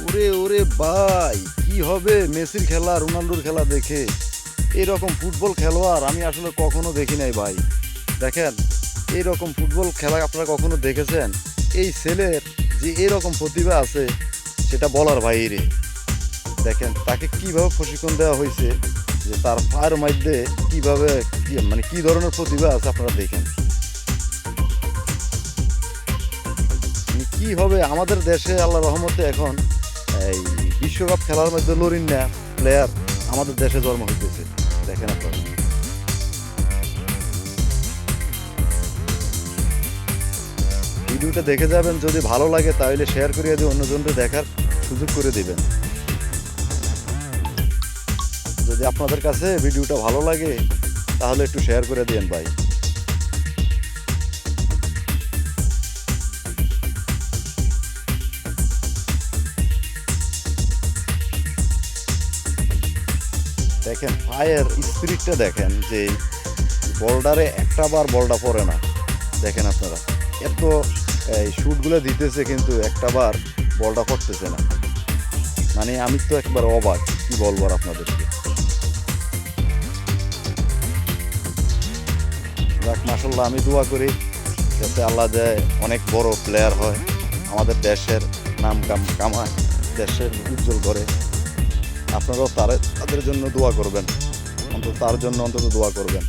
ওরে ওরে ভাই, কি হবে মেসির খেলা রোনাল্ডোর খেলা দেখে? এরকম ফুটবল খেলোয়াড় আমি আসলে কখনো দেখি নাই ভাই। দেখেন, এইরকম ফুটবল খেলা আপনারা কখনো দেখেছেন? এই ছেলের যে এরকম প্রতিভা আছে সেটা বলার বাইরে। দেখেন তাকে কিভাবে প্রশিক্ষণ দেওয়া হয়েছে, যে তার পায়ের মধ্যে কিভাবে মানে কি ধরনের প্রতিভা আছে আপনারা দেখেন। মানে কি হবে আমাদের দেশে আল্লাহ রহমতে এখন এই বিশ্বকাপ খেলার মধ্যে লরিনা প্লেয়ার আমাদের দেশে জন্ম হইতেছে। দেখেন আপনারা, ভিডিওটা দেখে যাবেন, যদি ভালো লাগে তাহলে শেয়ার করে দিয়ে অন্যজনকে দেখার সুযোগ করে দিবেন। যদি আপনাদের কাছে ভিডিওটা ভালো লাগে তাহলে একটু শেয়ার করে দিন ভাই। দেখেন পায়ের স্পিরিটটা দেখেন, যে বলটারে একটা বার বলটা পড়ে না। দেখেন আপনারা, এত এই শুটগুলো দিতেছে কিন্তু একটা বার বলটা পড়তেছে না। মানে আমি তো একবার অবাক, কি বলবো আর আপনাদেরকে। যাক মাশাল্লাহ, আমি দোয়া করি যাতে আল্লাহ দেয় অনেক বড় প্লেয়ার হয়, আমাদের দেশের নাম কামায়, দেশের উজ্জ্বল করে। আপনারাও তাদের জন্য দোয়া করবেন, অন্তত তার জন্য অন্তত দোয়া করবেন।